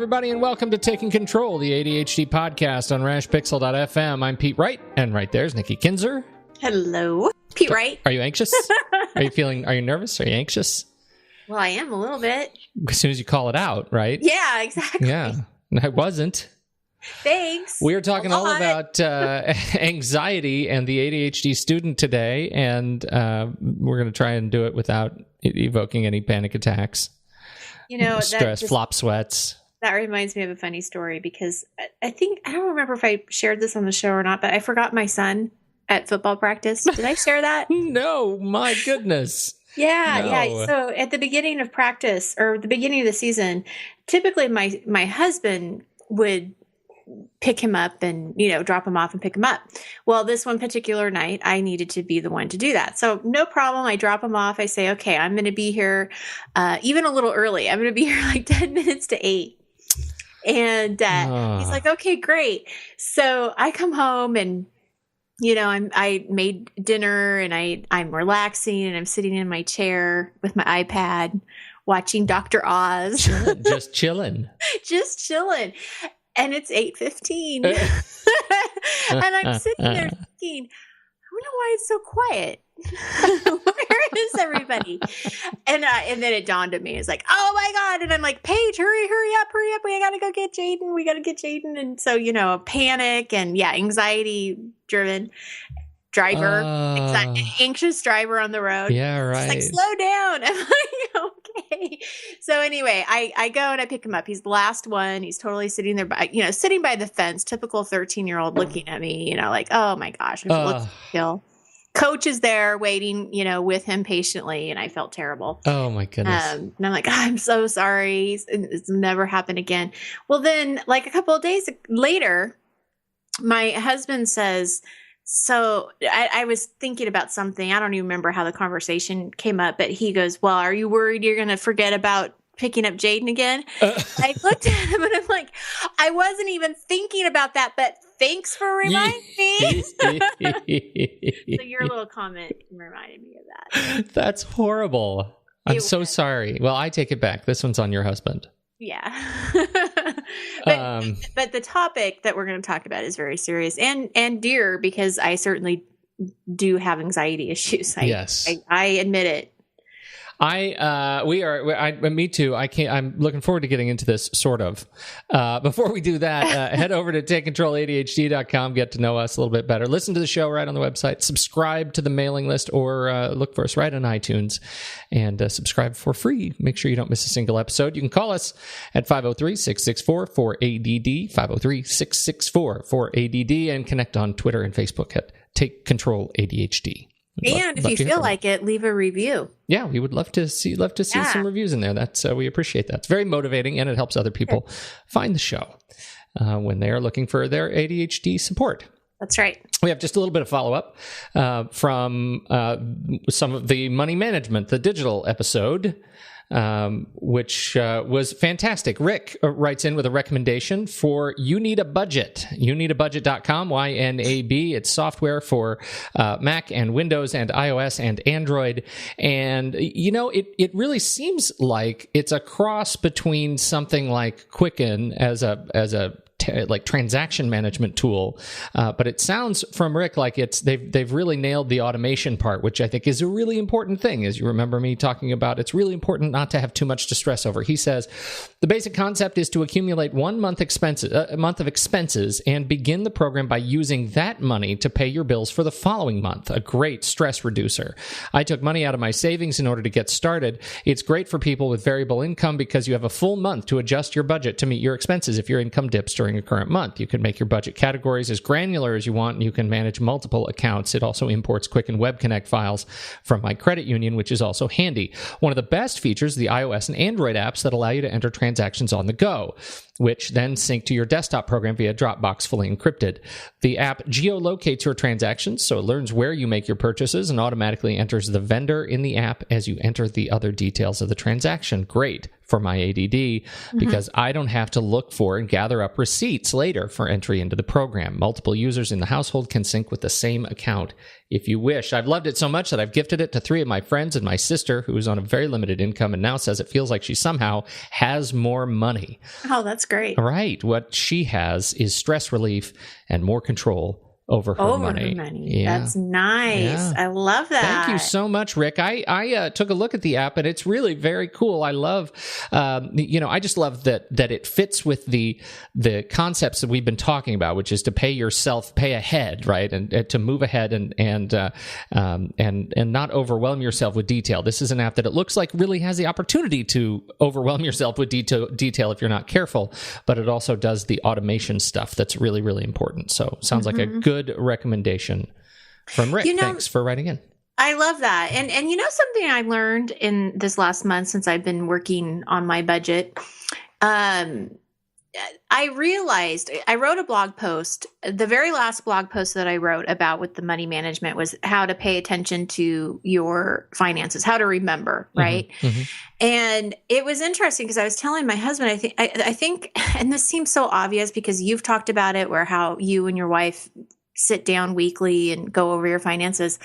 everybody, and welcome to Taking Control, the ADHD podcast on rashpixel.fm. I'm Pete Wright, and right there's Nikki Kinzer. Hello, Pete Wright. Are you anxious? Are you nervous? Are you anxious? Well, I am a little bit. As soon as you call it out, right? Yeah, exactly. Yeah, I wasn't. Thanks. We are talking all about anxiety and the ADHD student today, and we're going to try and do it without evoking any panic attacks. You know, stress, flop sweats. That reminds me of a funny story because I don't remember if I shared this on the show or not, but I forgot my son at football practice. Did I share that? No, my goodness. Yeah. So at the beginning of practice or the beginning of the season, typically my husband would pick him up and, drop him off and pick him up. Well, this one particular night, I needed to be the one to do that. So no problem. I drop him off. I say, okay, I'm going to be here even a little early. I'm going to be here like 10 minutes to 8. And he's like, okay, great. So I come home and, I made dinner and I'm relaxing and I'm sitting in my chair with my iPad watching Dr. Oz. Just chilling. Just chilling. And it's 8:15. And I'm sitting there thinking, I wonder why it's so quiet. Where is everybody? And then it dawned on me. It's like, oh my God. And I'm like, Paige, hurry up. We got to go get Jaden. And so, panic and anxiety driven driver, anxious driver on the road. Yeah, right. It's like, slow down. I'm like, okay. So anyway, I go and I pick him up. He's the last one. He's totally sitting there, sitting by the fence, typical 13-year-old looking at me, like, oh my gosh, let's kill. Coach is there waiting, with him patiently. And I felt terrible. Oh my goodness. And I'm like, I'm so sorry. It's never happened again. Well, then like a couple of days later, my husband says, so I was thinking about something. I don't even remember how the conversation came up, but he goes, well, are you worried you're going to forget about picking up Jaden again? I looked at him and I'm like, I wasn't even thinking about that, but thanks for reminding me. So your little comment reminded me of that. That's horrible. I'm so sorry. Well, I take it back. This one's on your husband. Yeah. But the topic that we're going to talk about is very serious and dear because I certainly do have anxiety issues. Yes. I admit it. Me too. I'm looking forward to getting into this sort of. Before we do that, head over to takecontroladhd.com, get to know us a little bit better. Listen to the show right on the website, subscribe to the mailing list or look for us right on iTunes and subscribe for free. Make sure you don't miss a single episode. You can call us at 503-664-4ADD, 503-664-4ADD, and connect on Twitter and Facebook at Take Control ADHD. And if you feel like it, leave a review. Yeah, we would love to see some reviews in there. That's we appreciate that. It's very motivating, and it helps other people find the show when they are looking for their ADHD support. That's right. We have just a little bit of follow-up from some of the money management, the digital episode, which was fantastic. Rick writes in with a recommendation for You Need a Budget. YouNeedABudget.com, YNAB. It's software for Mac and Windows and iOS and Android. And, it really seems like it's a cross between something like Quicken as a transaction management tool, but it sounds from Rick like they've really nailed the automation part, which I think is a really important thing. As you remember me talking about, it's really important not to have too much to stress over. He says the basic concept is to accumulate 1 month a month of expenses and begin the program by using that money to pay your bills for the following month. A great stress reducer. I took money out of my savings in order to get started. It's great for people with variable income because you have a full month to adjust your budget to meet your expenses if your income dips during a current month. You can make your budget categories as granular as you want, and you can manage multiple accounts. It also imports Quicken Web Connect files from my credit union, which is also handy. One of the best features is the iOS and Android apps that allow you to enter transactions on the go, which then sync to your desktop program via Dropbox, fully encrypted. The app geolocates your transactions, so it learns where you make your purchases and automatically enters the vendor in the app as you enter the other details of the transaction. Great for my ADD because I don't have to look for and gather up receipts later for entry into the program. Multiple users in the household can sync with the same account if you wish. I've loved it so much that I've gifted it to 3 of my friends and my sister, who is on a very limited income and now says it feels like she somehow has more money. Oh, that's great. Right. What she has is stress relief and more control over her money. Yeah. That's nice. Yeah. I love that. Thank you so much, Rick. I took a look at the app, and it's really very cool. I love, I just love that it fits with the concepts that we've been talking about, which is to pay ahead, right, and to move ahead and not overwhelm yourself with detail. This is an app that it looks like really has the opportunity to overwhelm yourself with detail if you're not careful, but it also does the automation stuff that's really, really important. So sounds like a good recommendation from Rick. Thanks for writing in. I love that. And something I learned in this last month since I've been working on my budget, I realized I wrote a blog post. The very last blog post that I wrote about with the money management was how to pay attention to your finances, how to remember, right? Mm-hmm. And it was interesting because I was telling my husband, I think, and this seems so obvious because you've talked about it, where how you and your wife sit down weekly and go over your finances.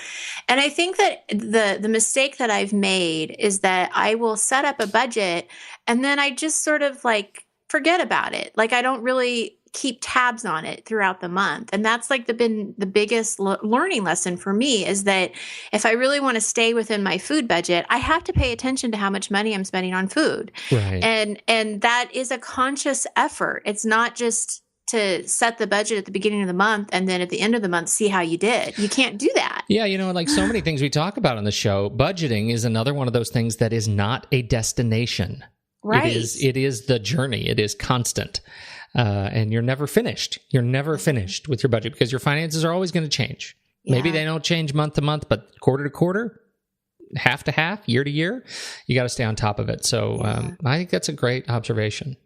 And I think that the mistake that I've made is that I will set up a budget and then I just sort of like forget about it. Like I don't really keep tabs on it throughout the month. And that's like been the biggest learning lesson for me, is that if I really want to stay within my food budget, I have to pay attention to how much money I'm spending on food. Right. And that is a conscious effort. It's not just to set the budget at the beginning of the month and then at the end of the month see how you did. You can't do that. Yeah, like so many things we talk about on the show, budgeting is another one of those things that is not a destination. Right. It is the journey. It is constant. And you're never finished. You're never finished with your budget because your finances are always going to change. Yeah. Maybe they don't change month to month, but quarter to quarter, half to half, year to year, you got to stay on top of it. So I think that's a great observation.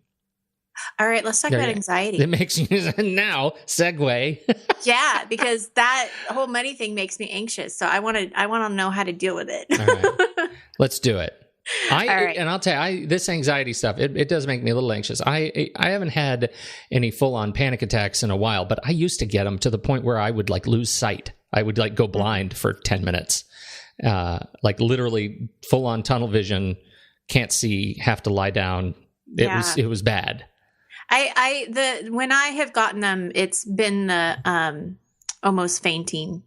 All right, let's talk about anxiety. It makes you now segue. Yeah, because that whole money thing makes me anxious. So I want to know how to deal with it. All right. Let's do it. And I'll tell you, this anxiety stuff, it does make me a little anxious. I haven't had any full-on panic attacks in a while, but I used to get them to the point where I would like lose sight. I would like go blind for 10 minutes, like literally full-on tunnel vision, can't see, have to lie down. It was bad. When I have gotten them, it's been the almost fainting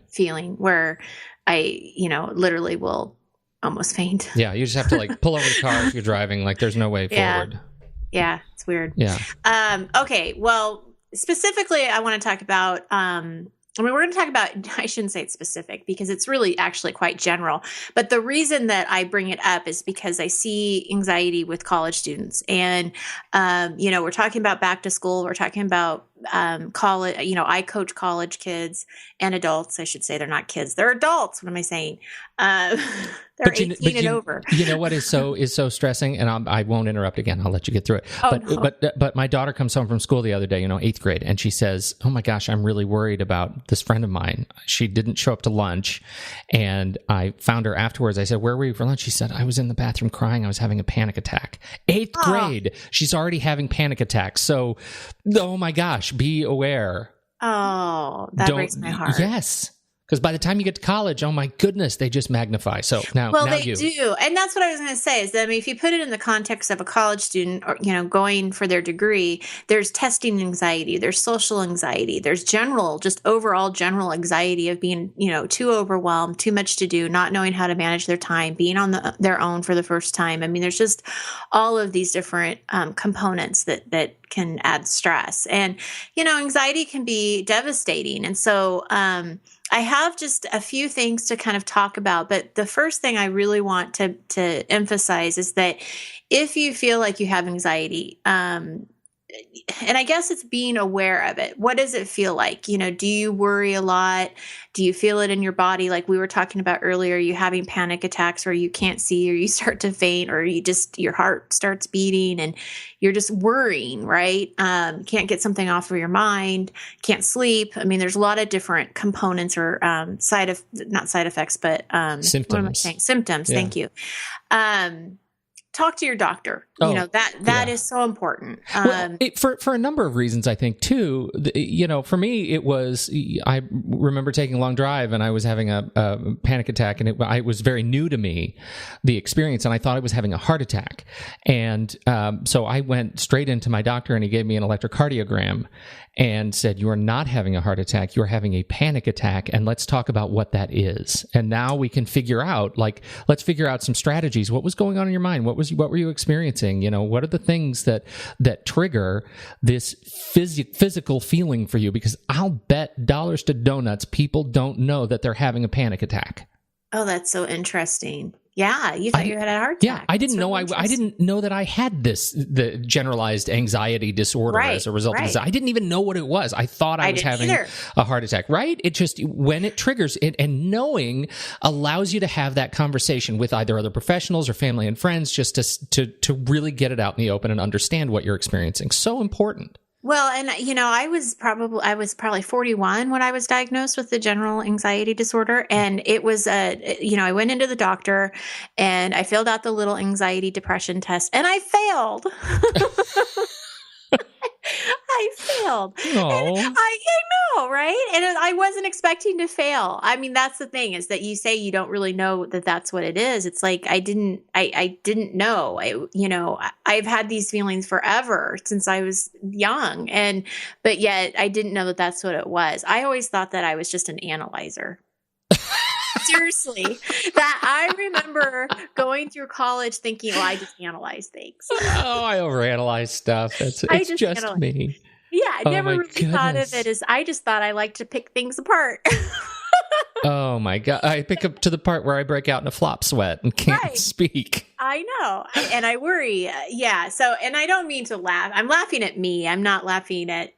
feeling where I, literally will almost faint. Yeah, you just have to like pull over the car if you're driving. Like there's no way forward. Yeah, it's weird. Yeah. Okay, well, specifically, I want to talk about we're going to talk about, I shouldn't say it's specific because it's really actually quite general. But the reason that I bring it up is because I see anxiety with college students. And, we're talking about back to school. We're talking about college. I coach college kids and adults. I should say they're not kids. They're adults. What am I saying? They're 18 and over. You know what is so stressing? And I won't interrupt again. I'll let you get through it. But my daughter comes home from school the other day, 8th grade, and she says, "Oh my gosh, I'm really worried about this friend of mine. She didn't show up to lunch." And I found her afterwards. I said, "Where were you for lunch?" She said, "I was in the bathroom crying. I was having a panic attack." 8th grade. She's already having panic attacks. So, oh my gosh, be aware. Oh, that breaks my heart. Yes. Because by the time you get to college, oh my goodness, they just magnify. So now they do. And that's what I was going to say is that, if you put it in the context of a college student or, going for their degree, there's testing anxiety, there's social anxiety, there's overall general anxiety of being, too overwhelmed, too much to do, not knowing how to manage their time, being on their own for the first time. There's just all of these different components that can add stress. And, anxiety can be devastating. And so, I have just a few things to kind of talk about, but the first thing I really want to emphasize is that if you feel like you have anxiety, and I guess it's being aware of it. What does it feel like? Do you worry a lot? Do you feel it in your body? Like we were talking about earlier, you having panic attacks where you can't see or you start to faint or your heart starts beating and you're just worrying, right? Can't get something off of your mind, can't sleep. There's a lot of different components or not side effects, but symptoms. What am I saying? Symptoms. Yeah. Thank you. talk to your doctor. That is so important. For a number of reasons, I think too. For me, it was, I remember taking a long drive and I was having a panic attack, and it was very new to me, the experience, and I thought I was having a heart attack. And so I went straight into my doctor, and he gave me an electrocardiogram and said, "You are not having a heart attack. You are having a panic attack, and let's talk about what that is." And now we can figure out, let's figure out some strategies. What was going on in your mind? What were you experiencing? What are the things that trigger this physical feeling for you? Because I'll bet dollars to donuts people don't know that they're having a panic attack. Oh, that's so interesting. Yeah, you thought you had a heart attack. Yeah, I didn't know. I didn't know that I had the generalized anxiety disorder as a result of this. I didn't even know what it was. I thought I was having a heart attack. Right? It just, when it triggers it, and knowing allows you to have that conversation with either other professionals or family and friends, just to really get it out in the open and understand what you're experiencing. So important. Well, and I was probably 41 when I was diagnosed with the general anxiety disorder, and it was I went into the doctor and I filled out the little anxiety depression test, and I failed. I failed. Oh, I know, right? And I wasn't expecting to fail. I mean, that's the thing, is that you say you don't really know that that's what it is. It's like I didn't know. I've had these feelings forever since I was young, but yet I didn't know that that's what it was. I always thought that I was just an analyzer. Seriously, that I remember going through college thinking, well, I just analyze things. Oh, I overanalyze stuff. It's just me. Yeah, I never really thought of it as, I just thought I liked to pick things apart. Oh my God. I pick up to the part where I break out in a flop sweat and can't speak. I know. And I worry. Yeah. So, and I don't mean to laugh. I'm laughing at me. I'm not laughing at,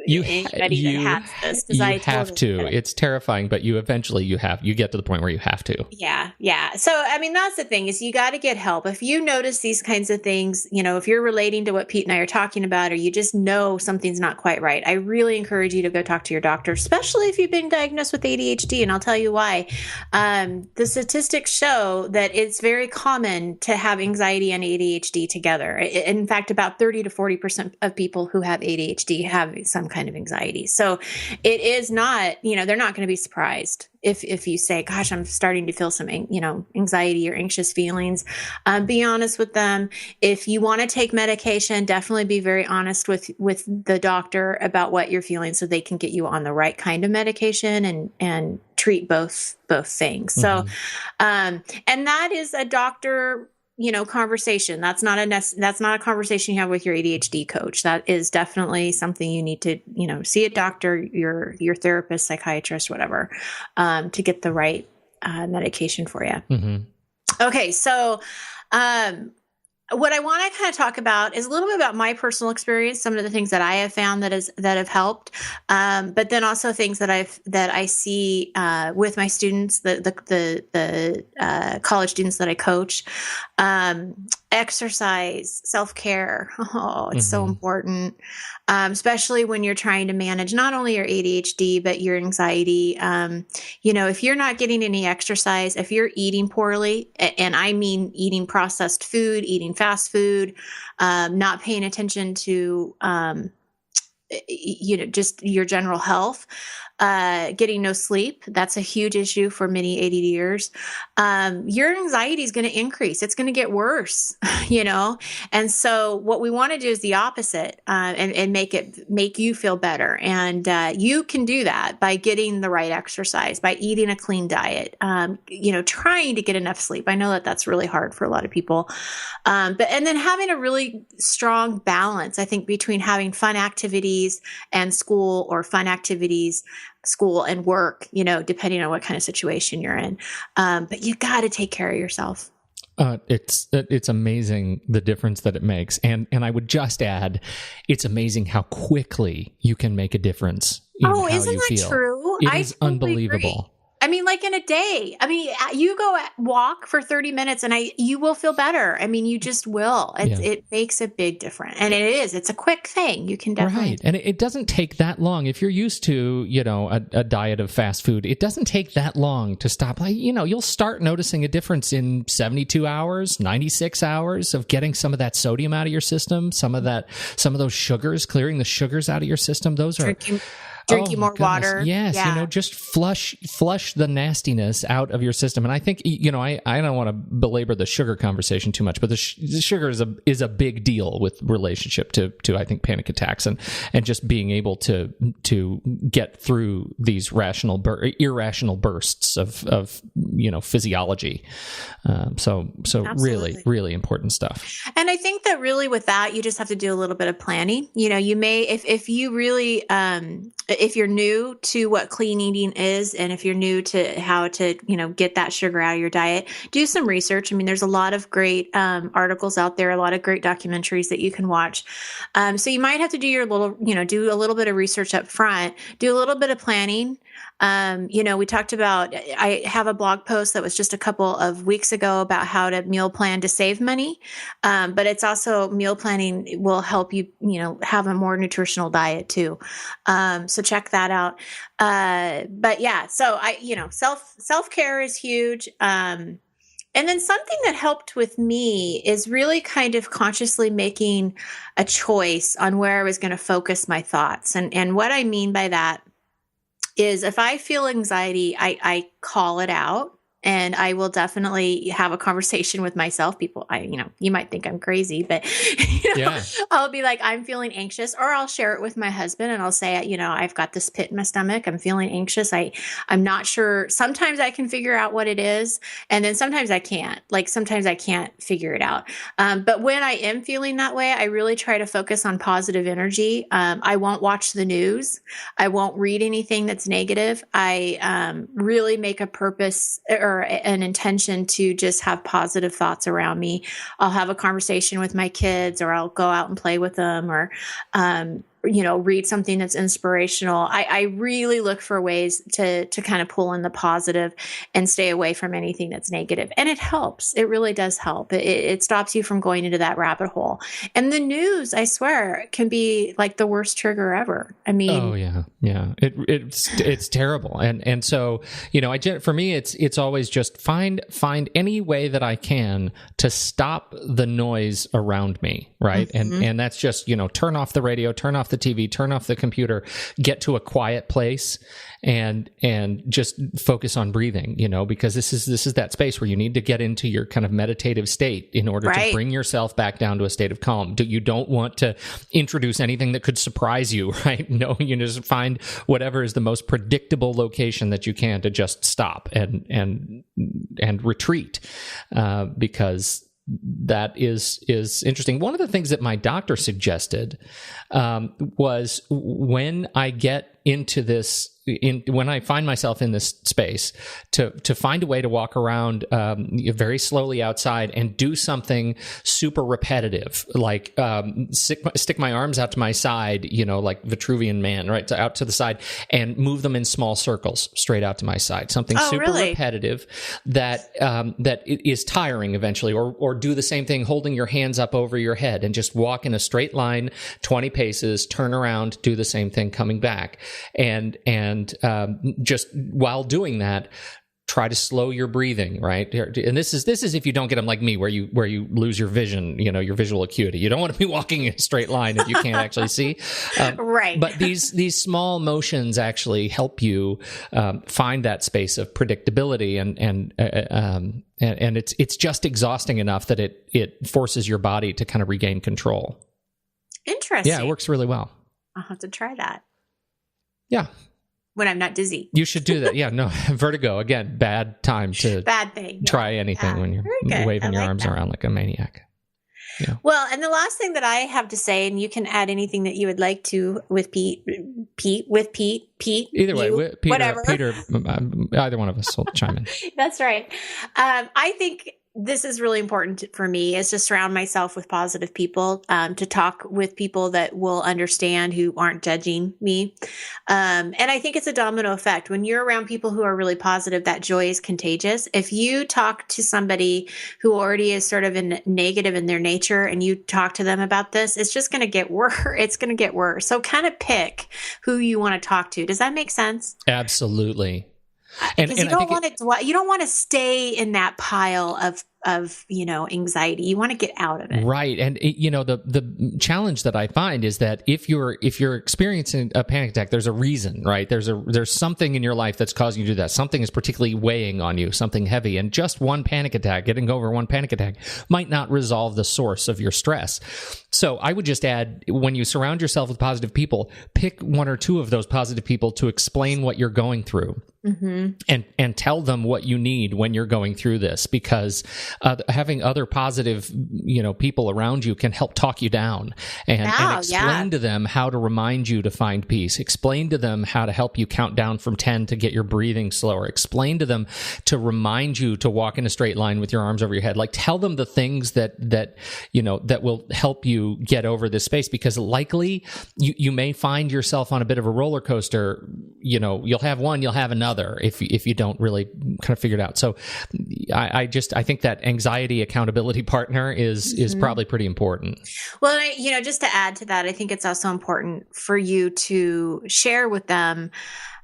anybody that has this. You have to. It's terrifying, but you get to the point where you have to. Yeah. Yeah. So, I mean, that's the thing, is you got to get help. If you notice these kinds of things, if you're relating to what Pete and I are talking about, or you just know something's not quite right, I really encourage you to go talk to your doctor, especially if you've been diagnosed with ADHD. And I'll tell you why. The statistics show that it's very common to have anxiety and ADHD together. In fact, about 30 to 40% of people who have ADHD have some kind of anxiety. So it is not, they're not going to be surprised if you say, gosh, I'm starting to feel some, anxiety or anxious feelings. Be honest with them. If you want to take medication, definitely be very honest with the doctor about what you're feeling, so they can get you on the right kind of medication and treat both things. Mm-hmm. So, and that is a doctor conversation. That's not a conversation you have with your ADHD coach. That is definitely something you need to, see a doctor, your therapist, psychiatrist, whatever, to get the right medication for you. Mm-hmm. Okay. So, what I want to kind of talk about is a little bit about my personal experience, some of the things that I have found that have helped, but then also things that I see with my students, the college students that I coach. Exercise, self-care. Oh, it's so important, especially when you're trying to manage not only your ADHD, but your anxiety. If you're not getting any exercise, if you're eating poorly, and I mean eating processed food, eating fast food, not paying attention to, just your general health, getting no sleep. That's a huge issue for many ADDers. Your anxiety is going to increase. It's going to get worse, And so what we want to do is the opposite, and make you feel better. And, you can do that by getting the right exercise, by eating a clean diet, trying to get enough sleep. I know that that's really hard for a lot of people. And then having a really strong balance, I think, between having fun activities and school, or fun activities, school and work, depending on what kind of situation you're in. But you got to take care of yourself. It's amazing the difference that it makes. And I would just add, it's amazing how quickly you can make a difference in how isn't you that feel. true? It is unbelievable. Agree. I mean, like in a day. I mean, you go walk for 30 minutes and you will feel better. I mean, you just will. It makes a big difference. And it's a quick thing. You can definitely. Right. And it doesn't take that long. If you're used to, a diet of fast food, it doesn't take that long to stop. Like, you'll start noticing a difference in 72 hours, 96 hours of getting some of that sodium out of your system, some of those sugars, clearing the sugars out of your system. Those are drinking more water. Yes, just flush the nastiness out of your system. And I think, I don't want to belabor the sugar conversation too much, but the sugar is a big deal with relationship to I think panic attacks and just being able to get through these irrational bursts of physiology. So Absolutely. Really, really important stuff. And I think that really with that, you just have to do a little bit of planning. You may, if you really, if you're new to what clean eating is, and if you're new to how to, get that sugar out of your diet, do some research. I mean, there's a lot of great articles out there, a lot of great documentaries that you can watch. So you might have to do do a little bit of research up front, do a little bit of planning. We talked about, I have a blog post that was just a couple of weeks ago about how to meal plan to save money. But it's also meal planning will help you, have a more nutritional diet too. So check that out. But yeah, so self-care is huge. And then something that helped with me is really kind of consciously making a choice on where I was going to focus my thoughts. And what I mean by that is if I feel anxiety, I call it out. And I will definitely have a conversation with myself. People, you might think I'm crazy, but I'll be like, I'm feeling anxious, or I'll share it with my husband and I'll say, I've got this pit in my stomach. I'm feeling anxious. I'm not sure. Sometimes I can figure out what it is. And then sometimes I can't. Like sometimes I can't figure it out. But when I am feeling that way, I really try to focus on positive energy. I won't watch the news. I won't read anything that's negative. I really make a purpose or an intention to just have positive thoughts around me. I'll have a conversation with my kids, or I'll go out and play with them, or, read something that's inspirational. I really look for ways to kind of pull in the positive and stay away from anything that's negative. And it helps. It really does help. It stops you from going into that rabbit hole. And the news, I swear, can be like the worst trigger ever. I mean, oh yeah. It's terrible. And so, for me, it's always just find any way that I can to stop the noise around me. Right. Mm-hmm. And that's just, turn off the radio, turn off the TV, turn off the computer, get to a quiet place and just focus on breathing, because this is that space where you need to get into your kind of meditative state in order to bring yourself back down to a state of calm. You don't want to introduce anything that could surprise you, right? No, you just find whatever is the most predictable location that you can to just stop and retreat, because that is interesting. One of the things that my doctor suggested was when I get into this, when I find myself in this space, to find a way to walk around very slowly outside and do something super repetitive, like stick my arms out to my side, like Vitruvian Man, right, out to the side, and move them in small circles straight out to my side. Something super repetitive that is tiring eventually, or do the same thing, holding your hands up over your head and just walk in a straight line 20 paces, turn around, do the same thing, coming back. And just while doing that, try to slow your breathing, right? And this is if you don't get them like me, where you lose your vision, your visual acuity. You don't want to be walking in a straight line if you can't actually see. Right. But these small motions actually help you find that space of predictability, and it's just exhausting enough that it forces your body to kind of regain control. Interesting. Yeah, it works really well. I'll have to try that. Yeah. When I'm not dizzy. You should do that. Yeah, no, vertigo. Again, bad time to try anything when you're waving your arms around like a maniac. Yeah. Well, and the last thing that I have to say, and you can add anything that you would like to with Pete. Either way, Peter, either one of us will chime in. That's right. I think this is really important for me, is to surround myself with positive people, to talk with people that will understand, who aren't judging me. And I think it's a domino effect. When you're around people who are really positive, that joy is contagious. If you talk to somebody who already is sort of negative in their nature and you talk to them about this, it's just going to get worse. It's going to get worse. So kind of pick who you want to talk to. Does that make sense? Absolutely. Because you don't want to stay in that pile of anxiety. You want to get out of it. Right. And the challenge that I find is that if you're experiencing a panic attack, there's a reason, right? There's something in your life that's causing you to do that. Something is particularly weighing on you, something heavy. And just one panic attack, getting over one panic attack, might not resolve the source of your stress. So I would just add, when you surround yourself with positive people, pick one or two of those positive people to explain what you're going through. Mm-hmm. And tell them what you need when you're going through this, because having other positive people around you can help talk you down and explain to them how to remind you to find peace. Explain to them how to help you count down from 10 to get your breathing slower. Explain to them to remind you to walk in a straight line with your arms over your head. Like, tell them the things that will help you get over this space, because likely you may find yourself on a bit of a roller coaster. You'll have one, you'll have another if you don't really kind of figure it out. So I think that anxiety accountability partner is probably pretty important. Well, just to add to that, I think it's also important for you to share with them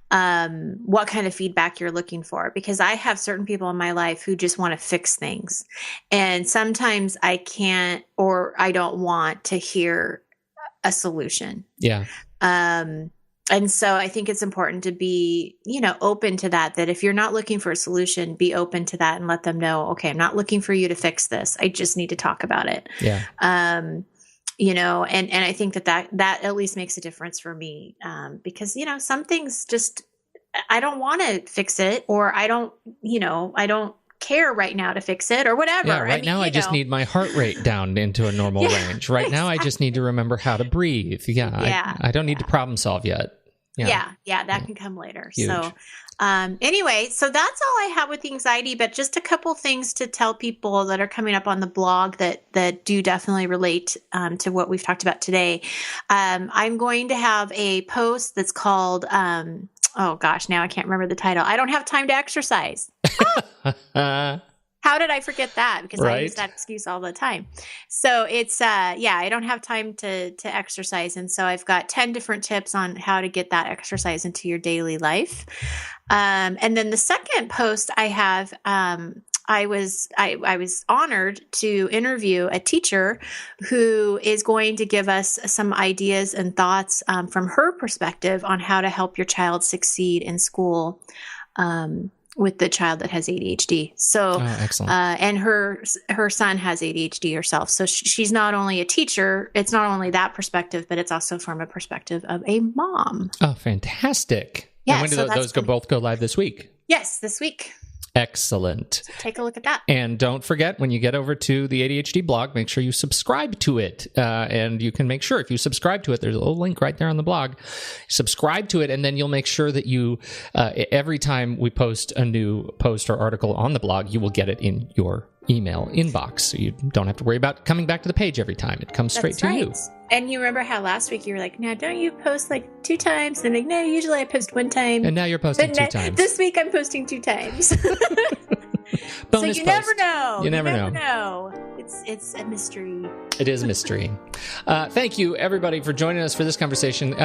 what kind of feedback you're looking for, because I have certain people in my life who just want to fix things. And sometimes I can't, or I don't want to hear a solution. Yeah. And so I think it's important to be, open to that if you're not looking for a solution, be open to that and let them know, okay, I'm not looking for you to fix this. I just need to talk about it. Yeah. And I think that at least makes a difference for me. Because, some things just, I don't want to fix it, or I don't care right now to fix it, or whatever. Yeah, right now I just need my heart rate down into a normal range. Right now I just need to remember how to breathe. I don't need to problem solve yet. Yeah, that can come later. Huge. So anyway, so that's all I have with the anxiety, but just a couple things to tell people that are coming up on the blog that do definitely relate to what we've talked about today. I'm going to have a post that's called oh gosh, now I can't remember the title. I don't have time to exercise. How did I forget that? Because I use that excuse all the time. So it's, I don't have time to exercise. And so I've got 10 different tips on how to get that exercise into your daily life. And then the second post I have, I was honored to interview a teacher who is going to give us some ideas and thoughts from her perspective on how to help your child succeed in school with the child that has ADHD. So, excellent. And her son has ADHD herself. So she's not only a teacher, it's not only that perspective, but it's also from a perspective of a mom. Oh, fantastic. Yeah, and when do those both go live this week? Yes, this week. Excellent. So take a look at that. And don't forget, when you get over to the ADHD blog, make sure you subscribe to it. And you can make sure, if you subscribe to it, there's a little link right there on the blog. Subscribe to it, and then you'll make sure that you, every time we post a new post or article on the blog, you will get it in your email inbox. So you don't have to worry about coming back to the page every time. It comes straight to you. And you remember how last week you were like, now don't you post like 2 times? And I'm like, no, usually I post 1 time. And now you're posting 2 times. This week I'm posting 2 times. So you never know. You never know. It's a mystery. It is a mystery. Thank you, everybody, for joining us for this conversation.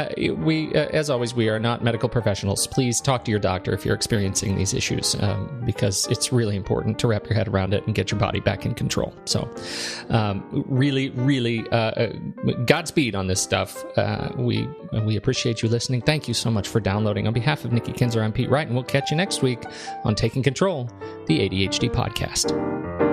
We, as always, we are not medical professionals. Please talk to your doctor if you're experiencing these issues, because it's really important to wrap your head around it and get your body back in control. So really, really Godspeed on this stuff. We appreciate you listening. Thank you so much for downloading. On behalf of Nikki Kinzer, I'm Pete Wright, and we'll catch you next week on Taking Control, the ADHD podcast.